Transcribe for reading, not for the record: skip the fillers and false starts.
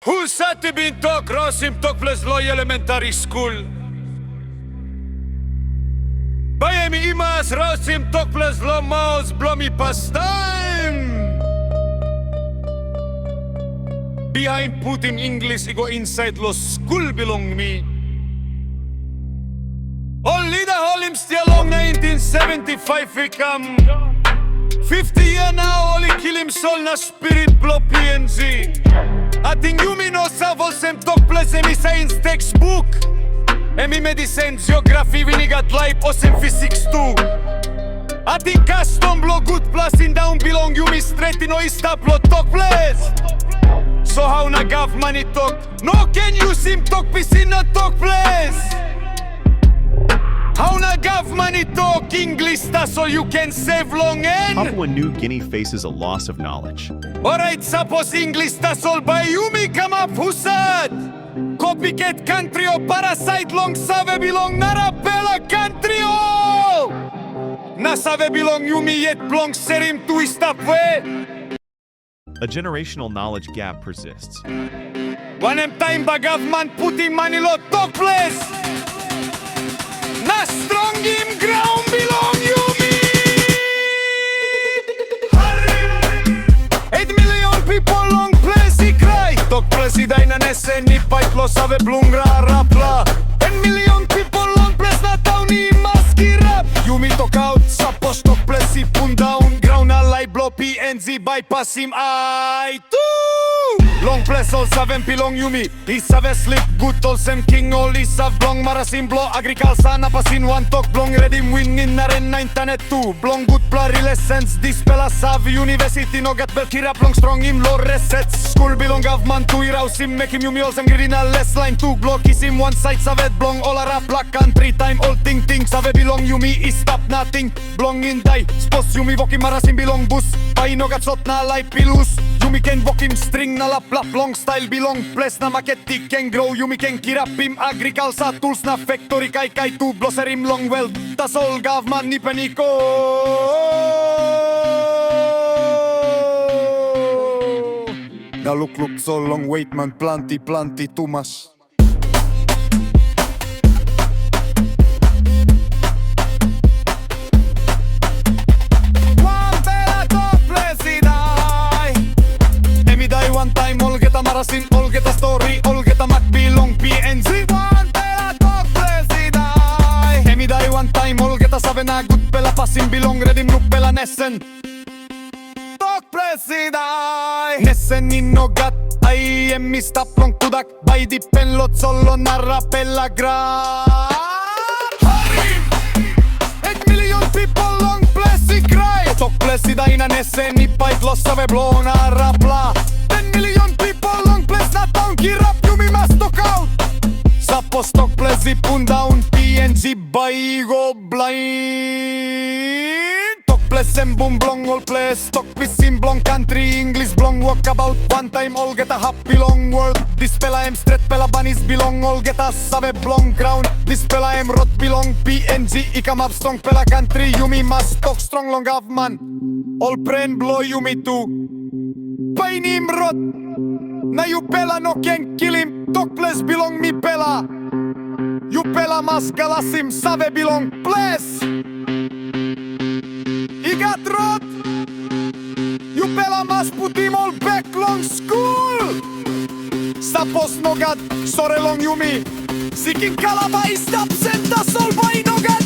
Who sat to be in Tok Rosim Tokples Loy Elementary School? Bayemi Imas Rosim Tokples Lo Maos Blomi Pastime. Behind Putin English igo inside lo school belong me. Only the Holim still long 1975 ikam 50 year now only kill him soul na spirit blow PNG. Ating yumi no savo sem Tokples emi science textbook. Emi medicine geography winigat life o sem physics too. Ating custom blow good plus in down belong yumi straight in o istap lo Tokples. So how na gav money talk? No can use him talk pisin na Tokples. How na gav money talk English ta so you can save long end? Papua New Guinea faces a loss of knowledge. Alright, suppose English ta sol by Yumi come up husad. Copycat country o parasite long save belong narapela country o. Na save belong Yumi yet belong serim tu istap we. A generational knowledge gap persists. One time bagav man puti manilo Tokples. Na strong him ground belong Yumi. 8 million people long place he cry. Tokples i daj na nese ni pajtlo save blungra rapla. 10 million people long place na town i maski rap. Yumi talk out sapos Tokples i pun down. Ground na live blow PNG bypass him I too. Long place all savem pilong Yumi. I save slip good all sem king all I sav blong marasim blow agriculture na pasin Wantok blong ready win in na ren na internet too. Blong good pla relessence dispela sav university no gat bel kirap long strong him low resets. School belong government to iraus him make him Yumi all sem green na less line two block is him one side savet blong all a rap black country time all ting save belong Yumi I stop nothing blong in die spos Yumi vokim marasim belong bus pai no gat sot na life pilus. Yumi can vokim string na lap long style belong place na maketi can grow Yumi can kirap him agriculture tools na factory kai tu blosser him long well tas all government ni paniko. Na look so long wait man planty too much. One time all get a marasin, all get a story, all get a mac belong PNG. One pela Tokples I die. Emi die one time all get a savena good pela passim belong redim look pela nessen. Tokples I die. Nessen in no gat ai emi stap long tudak by di pen lot solo narra pela gra. 8 million people long place I cry. Tokples I die na nessen I pait lo save blow narra pla. 10 million people long place na town kirap Yumi must talk out. Sapos Tokples I pun down PNG baigo blind. Tokples em boom blong all place. Tokples in blong country English blong walk about. One time all get a happy long world. This pela em straight pela banis belong. All get a save blong ground. This pela em rot belong PNG I come up strong pela country Yumi must talk strong long of man. All brain blow Yumi too. Paini him rot. Na you pela no can kill him. Tokples belong me pela. You pela mas galasim save belong place. He got rot. You pela mas put him all back long school. Sapos no gat sore long Yumi. Siking kalaba istap senta sol by no gat.